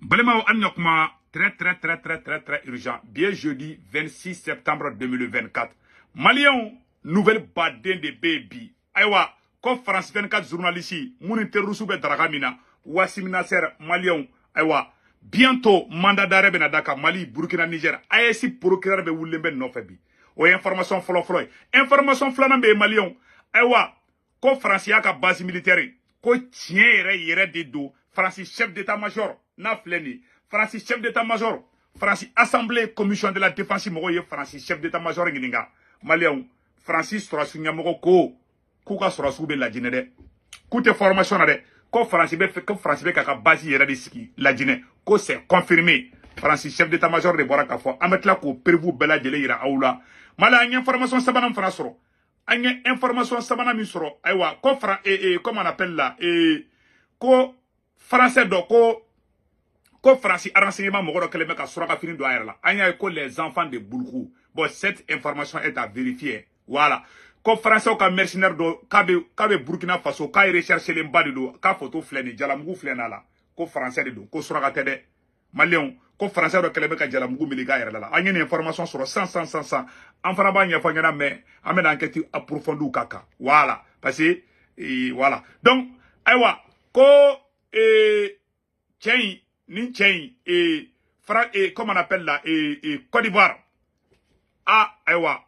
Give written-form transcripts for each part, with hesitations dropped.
Balema Anyokma, très urgent. Bien jeudi 26 septembre 2024. Maliens, nouvelle badin de baby. Aïwa, comme France 24 journaliste, Mounin Terroussoube Dragamina, Wassim Nasser, Maliens, aïwa. Bientôt, mandat d'arrêt Benadaka, Mali, Burkina, Niger, ASI procureur de Woulembe Nofebi. O information follow. Information flanambe Maliens, aïwa, comme France Yaka base militaire, ko tient yere de do, France chef d'état-major. Nafleni, Francis chef d'état-major, Francis assemblée commission de la défense mogoye, Francis chef d'état-major ngininga, Maliens, Francis sera sunyamoko ko, kuka sera soube la djine de, koute formation na de, ko Francis be kaka basi yera de ski, la djine, ko c'est confirmé, Francis chef d'état-major de Boraka fo, amet la ko prévu bela djele ira aoula, mala anye information sabanam François, anye information sabanam misro, aywa, ko comment on appelle là, ko français do ko France renseignement mogo kele me ka suraka fini do ayerla anya ko les enfants de Boulkou. Bon, cette information est à vérifier. Voilà. Ko français ka mercenaire do kabe Burkina Faso ka rechercher les mbadi do ka photo fleni jalamugu flena la ko français de do ko suraka tede malien ko français do kele me ka jalamugu milika ayerla la anya une information sur 100 en fana ba nya fanyana mais amena enquête approfondie kaka. Voilà, parce que voilà. Donc aywa ko tiens ni tchen comment on appelle là Côte d'Ivoire aywa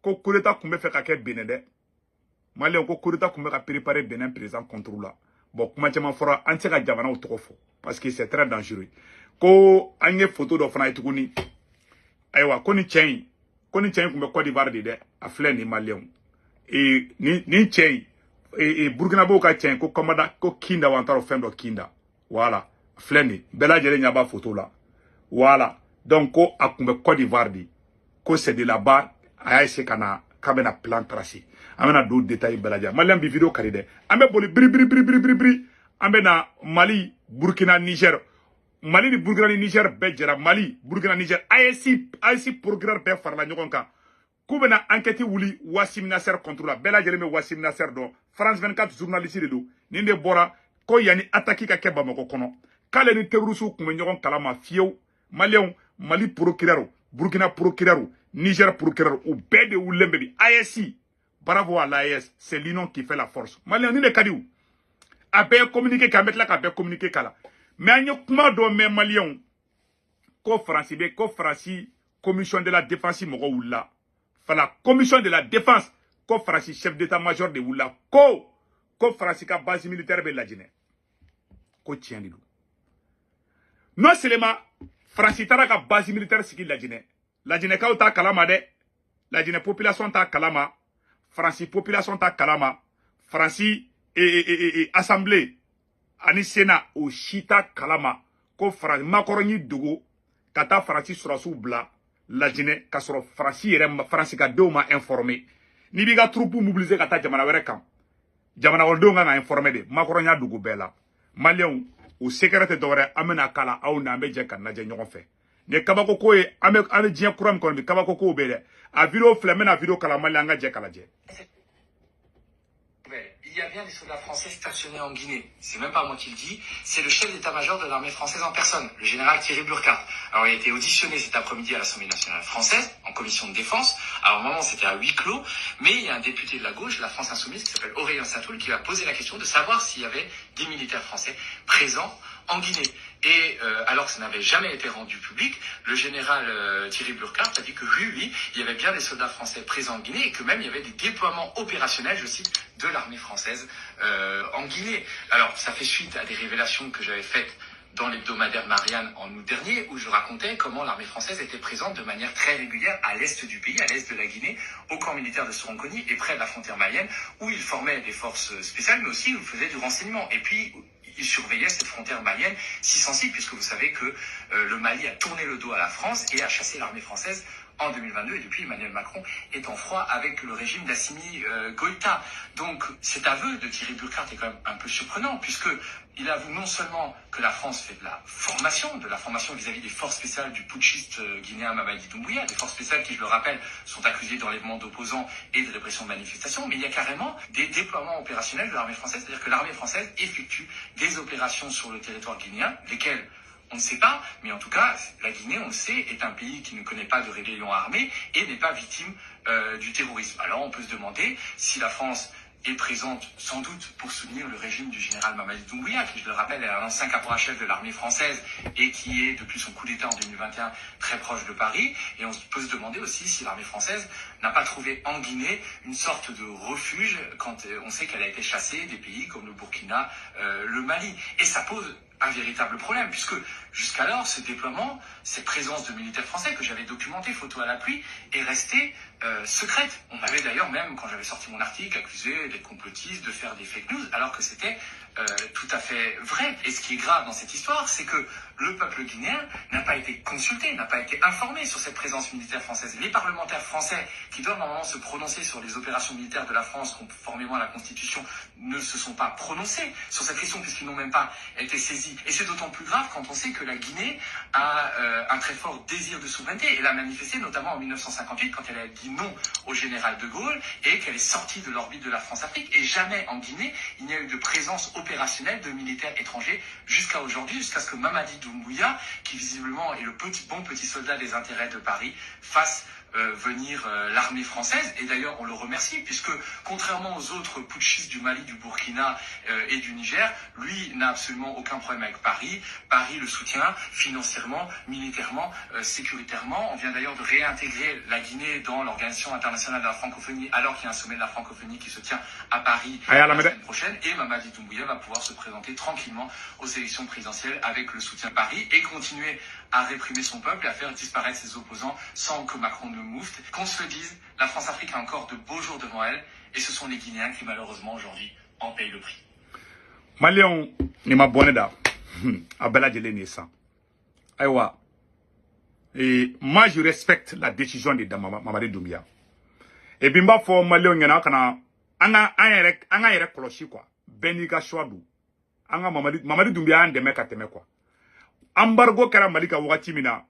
ko coup d'état kumbe fait ka Bénin de Malien ko coup d'état kumbe ka préparer Bénin président contre là bon comment tu m'en fera anti ka jamana au trop fort parce que c'est très dangereux ko anye photo do fana itukuni aywa ko ni tchen kumbe Côte d'Ivoire de a flé ni Malien ni tchen Burkina Faso ka tchen ko komada ko kinda wantaro fendo kinda voilà Fleni, Bela Djele Nyaba photo là. Voilà. Donc, ko akumbe Côte d'Ivoire di. Ko c'est de là-bas, aya kana kabena plan tracé. Amena d'autres détails Bela Djele. Mali ambi vidéo karide. Ambe boli bri. Amena Mali, Burkina, Niger. Mali ni Burkina ni Niger bejera. Mali, Burkina, Niger. ASI procureur be farla nyokonka. Koubena enquête wuli Wassim Nasser contre la. Bela Djele me Wassim Nasser do. France 24 journaliste de do. Ninde bora. Ko yani attaque ka keba mako kono. Kale ni terroristes kume nyogon kalama fiew Maliens Mali procureur Burkina procureur Niger procureur ou bede ou lembebi ASI bravo à l'AS c'est l'union qui fait la force Maliens ni le kadiou a be communiquer ka mettre la ka be communiquer kala mais anyo kuma do me Maliens ko France commission de la défense mogo wula fala commission de la défense ko France chef d'état-major de wula ko France ka base militaire be la djine ko tien dido. Non seulement France tara ka base militaire sigi la Guinée ka ta kalama de la Guinée population ta kalama France population ta kalama France assemblée ani Sénat au chita kalama ko France makoroni dogo kata France surasu bla la Guinée ka soro France yere France ka do ma informé ni biga troupe mobiliser kata jamana were kam jamana woldo nga informé de makoronya dogo bela Maliens au secrétaire d'oré amena kala au na meje kan na je ñogon fe ne kabako ko e ame dien kuram kon bi kabako ko be de a vidéo flemme na vidéo kala mali nga je kala je. Il y a bien des soldats français stationnés en Guinée. C'est même pas moi qui le dis, c'est le chef d'état-major de l'armée française en personne, le général Thierry Burkhardt. Alors il a été auditionné cet après-midi à l'Assemblée nationale française, en commission de défense. Alors au moment c'était à huis clos, mais il y a un député de la gauche, de la France Insoumise, qui s'appelle Aurélien Saint-Toul, qui a posé la question de savoir s'il y avait des militaires français présents en Guinée. Et alors que ça n'avait jamais été rendu public, le général Thierry Burkhardt a dit que oui, il y avait bien des soldats français présents en Guinée et que même il y avait des déploiements opérationnels, je cite, de l'armée française en Guinée. Alors ça fait suite à des révélations que j'avais faites dans l'hebdomadaire Marianne en août dernier, où je racontais comment l'armée française était présente de manière très régulière à l'est du pays, à l'est de la Guinée, au camp militaire de Soronconi et près de la frontière malienne, où ils formaient des forces spéciales, mais aussi où ils faisaient du renseignement. Et puis il surveillait cette frontière malienne si sensible, puisque vous savez que le Mali a tourné le dos à la France et a chassé l'armée française en 2022, et depuis Emmanuel Macron est en froid avec le régime d'Assimi Goïta. Donc cet aveu de Thierry Burkhardt est quand même un peu surprenant, puisque il avoue non seulement que la France fait de la formation vis-à-vis des forces spéciales du putschiste guinéen Mamadi Doumbouya, des forces spéciales qui, je le rappelle, sont accusées d'enlèvement d'opposants et de répression de manifestations, mais il y a carrément des déploiements opérationnels de l'armée française, c'est-à-dire que l'armée française effectue des opérations sur le territoire guinéen, lesquelles on ne sait pas, mais en tout cas, la Guinée, on le sait, est un pays qui ne connaît pas de rébellion armée et n'est pas victime du terrorisme. Alors on peut se demander si la France est présente sans doute pour soutenir le régime du général Mamadi Doumbouya, qui, je le rappelle, est un ancien caporal-chef de l'armée française et qui est, depuis son coup d'État en 2021, très proche de Paris. Et on peut se demander aussi si l'armée française n'a pas trouvé en Guinée une sorte de refuge quand on sait qu'elle a été chassée des pays comme le Burkina, le Mali. Et ça pose un véritable problème, puisque jusqu'alors, ce déploiement, cette présence de militaires français que j'avais documenté, photo à l'appui, est restée secrète. On m'avait d'ailleurs même, quand j'avais sorti mon article, accusé d'être complotiste, de faire des fake news, alors que c'était tout à fait vrai. Et ce qui est grave dans cette histoire, c'est que le peuple guinéen n'a pas été consulté, n'a pas été informé sur cette présence militaire française. Les parlementaires français, qui doivent normalement se prononcer sur les opérations militaires de la France conformément à la Constitution, ne se sont pas prononcés sur cette question, puisqu'ils n'ont même pas été saisis. Et c'est d'autant plus grave quand on sait que la Guinée a un très fort désir de souveraineté. Elle a manifesté notamment en 1958, quand elle a dit non au général de Gaulle, et qu'elle est sortie de l'orbite de la France-Afrique. Et jamais en Guinée, il n'y a eu de présence opérationnelle de militaires étrangers jusqu'à aujourd'hui, jusqu'à ce que Mamadi Doumbouya, qui visiblement est le bon petit soldat des intérêts de Paris, fasse venir l'armée française. Et d'ailleurs, on le remercie, puisque contrairement aux autres putschistes du Mali, du Burkina et du Niger, lui n'a absolument aucun problème avec Paris. Paris le soutient financièrement, militairement, sécuritairement. On vient d'ailleurs de réintégrer la Guinée dans l'Organisation internationale de la francophonie, alors qu'il y a un sommet de la francophonie qui se tient à Paris la semaine prochaine. Et Mamadi Doumbouya va pouvoir se présenter tranquillement aux élections présidentielles avec le soutien de Paris et continuer à réprimer son peuple et à faire disparaître ses opposants sans que Macron ne moufte. Qu'on se le dise, la France-Afrique a encore de beaux jours devant elle, et ce sont les Guinéens qui malheureusement aujourd'hui en payent le prix. Malion ni ma boneda abela de l'ennesa. Aïwa. Et moi je respecte la décision de Mamadi Doumbouya. Et bimba fo Malion yana kana anga yere koloshi quoi. Benika choadu. Anga Mamadi Doumbouya andeme kateme quoi. Embargo kera Malika wakati mina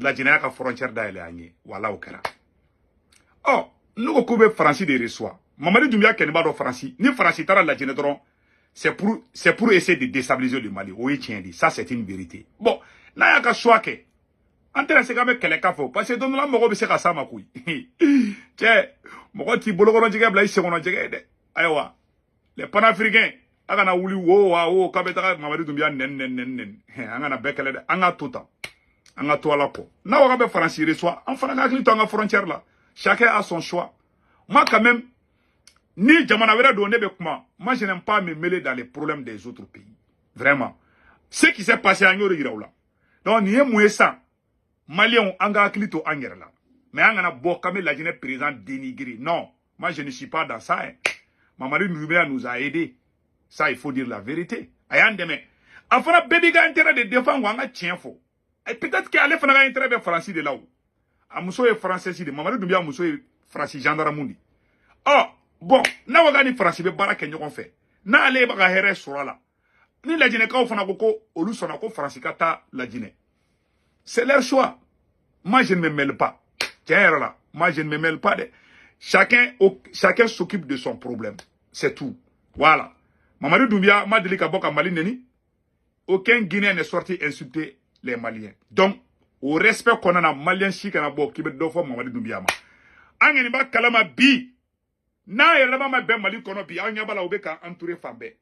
la Guinée ka frontière d'aile anye wala okera. Oh, nous ko Francis de reçoit. Mamadi Doumbouya kenba do Francis. Ni Francis tara la Guinée dron. C'est pour essayer de déstabiliser le Mali. Oui, tiens dit. Ça, c'est une vérité. Bon, na ya ka choix ke. Intéressé quand même quel kafo. Parce que dans la mogo bise ka sama kui. Tiens, mogo ti bologoro jige bla ise kono jige de. Aywa. Les panafricains, agana wuli wo kabeta Mamadi Doumbouya nen. Angana bekele de. Anga tota. Anga to ala ko. Na waka be Francis reçoit. En fana ngakli to anga frontière là. Chacun a son choix. Moi quand même ni jamana wera do nebe kuma, moi je n'aime pas me mêler dans les problèmes des autres pays. Vraiment. Ce qui s'est passé à Nyoro Giraoula. Donc ni moué ça. Malien anga klito anger là. Mais anga bo kame la Guinée président dénigré. Non, moi je ne suis pas dans ça. Hein. Mamadi Doumbouya nous a aidés. Ça il faut dire la vérité. Ayandeme. Afana bébé ga intérêt de défendre anga tien faux. Et peut-être qu'il allait faire un intérêt de Francis de là-haut. Amuso est français si de Mamadi Doumbouya Amuso est Francis gendarme. Oh, bon, na wagani Francis be bara kenyon fait. Na ale baga here sura la. Ni la Guinée ka ofana koko olu sona ko Francis kata la Guinée. C'est leur choix. Moi je ne me mêle pas. Tiens là, moi je ne me mêle pas de chacun s'occupe de son problème. C'est tout. Voilà. Mamadi Doumbouya m'a dit ka boka Mali neni. Aucun Guinéen n'est sorti insulter les Maliens. Donc au respect qu'on a Malien si kana bo ki be do fo Mamadi Doumbouya ma. Angeni ba kalama bi. Na yelama ma ben Mali kono bi anya bala obe ka entouré fambe.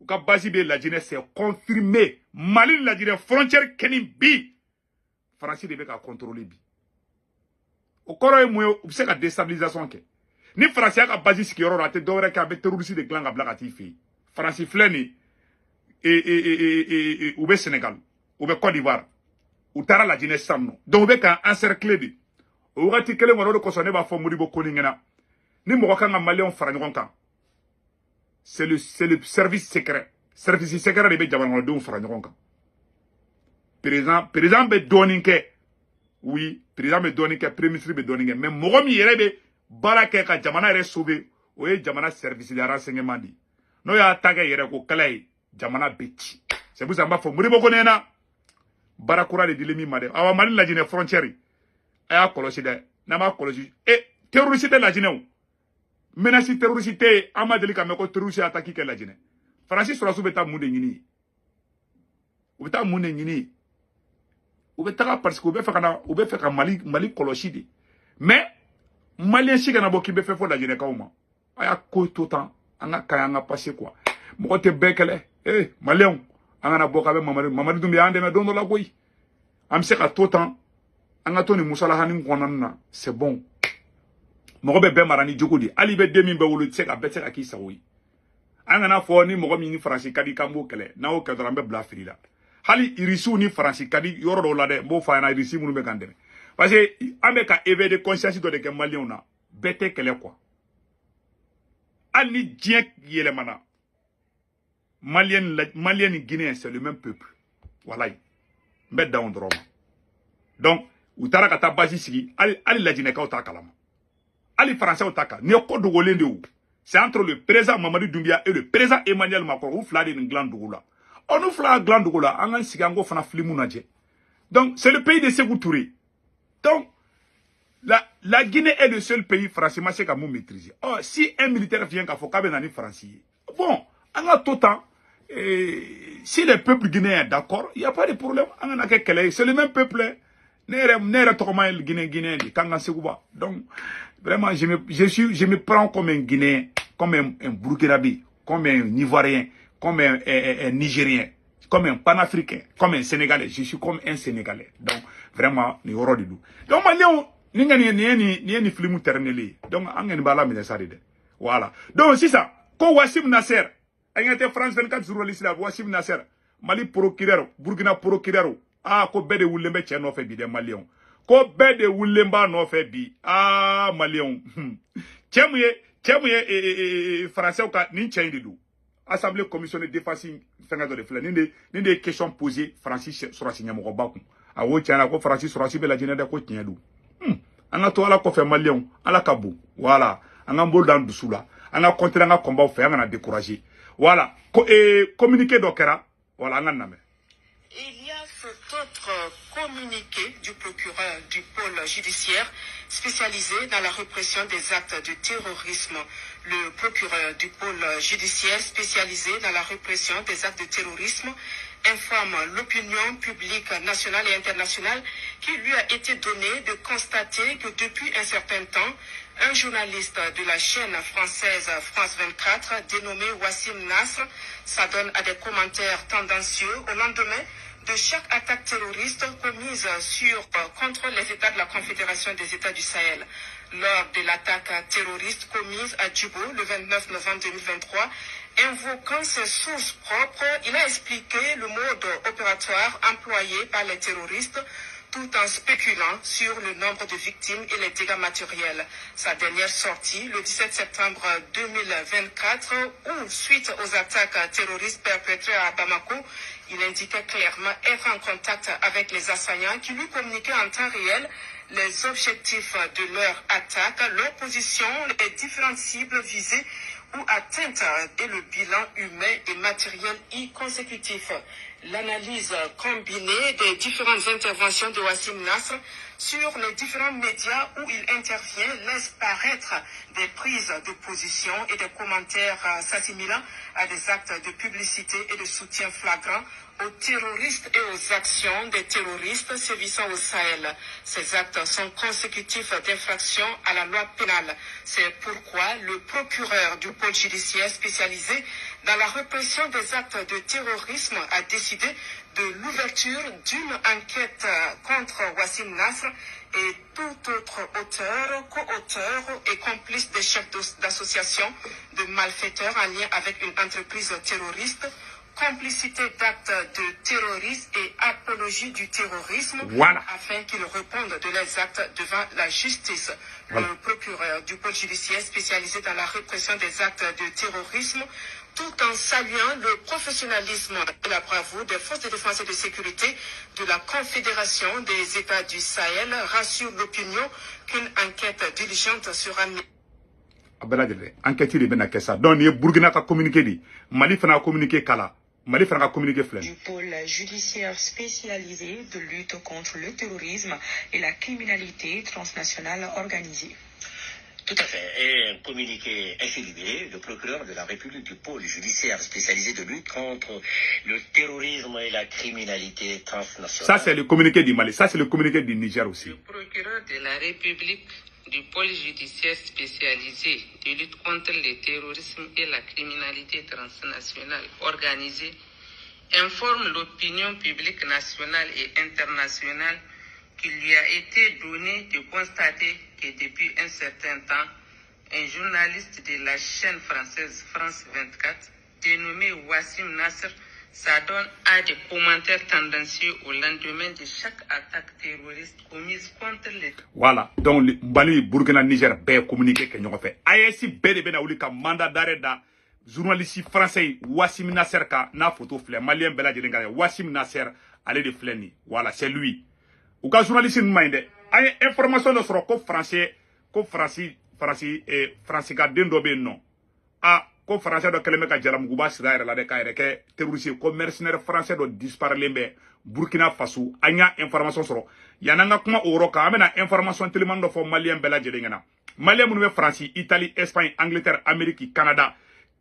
Ou ka basi be la Guinée c'est confirmé. Mali la Guinée frontière kenin bi. Francis de ka contrôler bi. Au koro e moyo ou se ka déstabilisation ke. Ni Francis ka basi sikiro rate dowre ka be terroriste de clan ga blakati fi. Francis fleni et ou be Sénégal, ou be Côte d'Ivoire. Ou tara la Guinée samno. Donc ou be ka encercler bi. Ou rati kele ngoro ko sone ba fo modibo koningena. Ni moko kanga Malien fara nyon kan. C'est le service secret. Service secret de be jaban do fara nyon kan. Président be doninke. Oui, président be doninke, premier ministre be doninke, mais moko mi yere be barake ka jamana re sauver. Oye jamana service de renseignement di. No ya tage yere ko kalay jamana beti c'est pour ça m'a fo Modibo Konena barakura de dilemi made awa mali la jine frontière aya kolosi de na ma kolosi terroriste de la jine menace terroriste amadeli ka meko terroriste attaque ke la jine Francis Surasu beta munde nyini ubeta munde nyini ubeta parce que ube fa mali kolosi de mais malien si kana boki be fe fo la jine kauma aya ko tout temps anga kaya nga passé quoi mo te bekele malien anga boka be mamadi dumbi ande me dondo la boy am se ka tout temps anga toni musala hanin konanna c'est bon mo be marani jogodi ali be demi be wulu se ka betse ka kisa wi anga na fo ni mo mi ni français kadi kambo kele na o kedra be bla frila hali irisu ni français kadi yoro do la de mo fa na irisi munu be kandeme parce que ambe ka éveiller conscience de que malien na bete kele quoi ani dien yele mana malien et guinéen c'est le même peuple voilà mbed down droma donc utara kata basi sigi ali la jine ka utaka kalama ali français utaka ne ko dogolende ou c'est entre le président Mamadou Doumbia et le président Emmanuel Macron ou flade une glande dogola on nous flade glande dogola angan sigango fana flimu naje donc c'est le pays de Sékou Touré donc la Guinée est le seul pays franchement c'est comme maîtriser. Oh, si un militaire vient qu'à Fokabe nani français. Bon, on a tout temps. Si le peuple guinéen est d'accord, il n'y a pas de problème. C'est le même peuple. Donc, vraiment, je me prends comme un Guinéen, comme un Burkinabé, comme un Ivoirien, comme un Nigérien, comme un Panafricain, comme un Sénégalais. Je suis comme un Sénégalais. Donc, vraiment, ni horo du. Donc, maintenant, ni flimu terneli. Donc, angeni bala minesaride. Voilà. Donc, c'est ça. Quand Wassim Nasser, ayante France 24 journaliste là, Wassim Nasser, Mali procureur, Burkina procureur. Ah, ko bede wulembe che no fe bi de Malion. Ko bede wulemba no fe bi. Ah, Malion. Tchemuye français ou ka ni chen du. Assemblée commission de défense fenga de fla ni des questions posées Francis Sorasi nyamoko baku. A wo tiana ko Francis Sorasi be la jine de ko tiendu. Anga to ala ko fe Malion, ala kabu. Voilà. Anga mbol dan dusula. Anga contre anga combat fait anga na décourager. Voilà. Communiqué d'Okera. Voilà, anga name. Il y a cet autre communiqué du procureur du pôle judiciaire spécialisé dans la répression des actes de terrorisme. Le procureur du pôle judiciaire spécialisé dans la répression des actes de terrorisme informe l'opinion publique nationale et internationale qu'il lui a été donné de constater que depuis un certain temps, un journaliste de la chaîne française France 24, dénommé Wassim Nasr, s'adonne à des commentaires tendancieux au lendemain de chaque attaque terroriste commise contre les États de la Confédération des États du Sahel. Lors de l'attaque terroriste commise à Djibo le 29 novembre 2023, invoquant ses sources propres, il a expliqué le mode opératoire employé par les terroristes tout en spéculant sur le nombre de victimes et les dégâts matériels. Sa dernière sortie, le 17 septembre 2024, où, suite aux attaques terroristes perpétrées à Bamako, il indiquait clairement être en contact avec les assaillants qui lui communiquaient en temps réel les objectifs de leur attaque, leur position, les différentes cibles visées ou atteintes et le bilan humain et matériel y consécutif. L'analyse combinée des différentes interventions de Wassim Nasr sur les différents médias où il intervient laisse paraître des prises de position et des commentaires s'assimilant à des actes de publicité et de soutien flagrant aux terroristes et aux actions des terroristes sévissant au Sahel. Ces actes sont consécutifs d'infractions à la loi pénale. C'est pourquoi le procureur du pôle judiciaire spécialisé dans la répression des actes de terrorisme a décidé de l'ouverture d'une enquête contre Wassim Nasr et tout autre auteur, co-auteur et complice des chefs d'association de malfaiteurs en lien avec une entreprise terroriste, complicité d'actes de terrorisme et apologie du terrorisme, voilà, afin qu'ils répondent de leurs actes devant la justice. Voilà. Le procureur du pôle judiciaire spécialisé dans la répression des actes de terrorisme, tout en saluant le professionnalisme et la bravoure des forces de défense et de sécurité de la Confédération des États du Sahel, rassure l'opinion qu'une enquête diligente sera menée. Enquête de Benakessa. Donc, il y a Burkina qui a communiqué, Mali a communiqué Kala. Mali fera communiquer flemme. Du pôle judiciaire spécialisé de lutte contre le terrorisme et la criminalité transnationale organisée. Tout à fait. Et un communiqué ainsi libéré, le procureur de la République du pôle judiciaire spécialisé de lutte contre le terrorisme et la criminalité transnationale. Ça, c'est le communiqué du Mali. Ça, c'est le communiqué du Niger aussi. Le procureur de la République du pôle judiciaire spécialisé de lutte contre le terrorisme et la criminalité transnationale organisée informe l'opinion publique nationale et internationale qu'il lui a été donné de constater que depuis un certain temps, un journaliste de la chaîne française France 24, dénommé Wassim Nasser, s'adonne à des commentaires tendancieux au lendemain de chaque attaque terroriste commise contre les... Voilà, donc le Mali, Burkina, Niger, bien communiqué que nous avons fait. AEC, ben ouli ka mandat d'arrêt da journaliste français Wassim Nasser ka na photo fleur malien bela jelenga Wassim Nasser allez de fleni. Voilà, c'est lui. Ou ka journaliste nous minde. Ay information de soro ko français ka dendo be non. Ah, ko français do keleme ka jalam guba sira la de ka ke terroriste ko mercenaire français do disparaître lembe Burkina Faso anya information soro yananga kuma oro ka amena information tellement do fo malien bela jelengana malien mun be France, Italie, Espagne, Angleterre, Amérique, Canada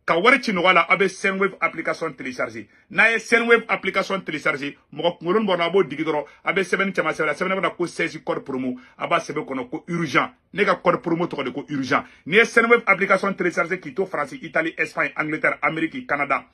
ka wari ci wala abe Sendwave application télécharger na ye Sendwave application télécharger mo ngolon bona bo digidoro abe 7 chama sera 7 na ko 16 code promo aba sebe kono ko urgent ne ka code promo to ko urgent ni ye Sendwave application télécharger ki to France, Italie, Espagne, Angleterre, Amérique, Canada,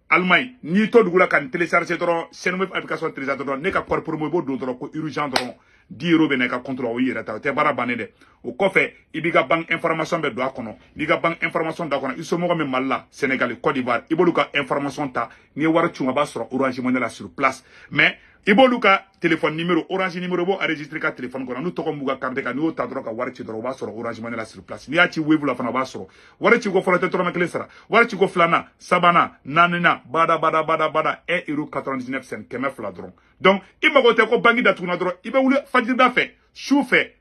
Allemagne ni to dugula kan télécharger doro Sendwave application télécharger doro ne ka code promo bo do doro ko urgent doro 10 € bene ka contrôle o yira ta te bara banede o kofe ibiga bank information be do akono biga bank information da kono iso mo me malla Sénégal, Côte d'Ivoire iboluka information ta ni wara chunga ba soro Orange Money la sur place mais iboluka téléphone numéro Orange numéro bo enregistrer ka téléphone ko nu to ko muga carte ka ni o ta dro ka wara ci dro ba soro Orange Money la sur place ni ya ci Wave la fana ba soro wara ci go fola te to makle sara wara ci go flana sabana nanina bada 1,99 € keme fla dron donc imago te ko bangi da tuna dro ibe wule fajir da fe chou fe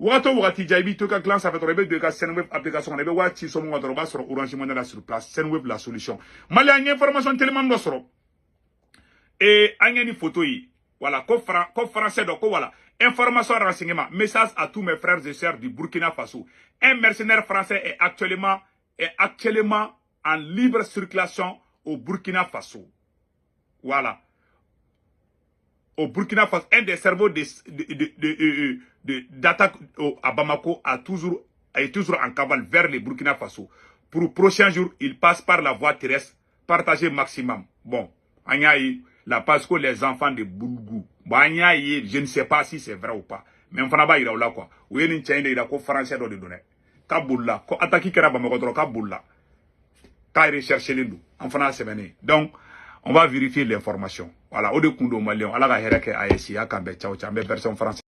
wato wakati jaibi to ka glance avec rebe de ka Sendwave application on ebe wa ci so mo dro ba soro Orange Money la sur place Sendwave la solution mali a information tellement do soro et angeni photo yi voilà ko français do ko voilà information renseignement message à tous mes frères et sœurs du Burkina Faso un mercenaire français est actuellement en libre circulation au Burkina Faso. Voilà. Au Burkina Faso, un des cerveaux d'attaque à Bamako est toujours en cavale vers le Burkina Faso. Pour le prochain jour, il passe par la voie terrestre. Partagez maximum. Bon, la parce que les enfants de Boulgou, je ne sais pas si c'est vrai ou pas. Mais on va dire là quoi. Ou il y a une français de donner. Kaboula, ko attaque qui Bamako, Kaboula. Quand rechercher les loups, en France, donc, on va vérifier l'information. Voilà, au de Kundo Malion, à la Hereke ASI, à Kambe, ciao, version française.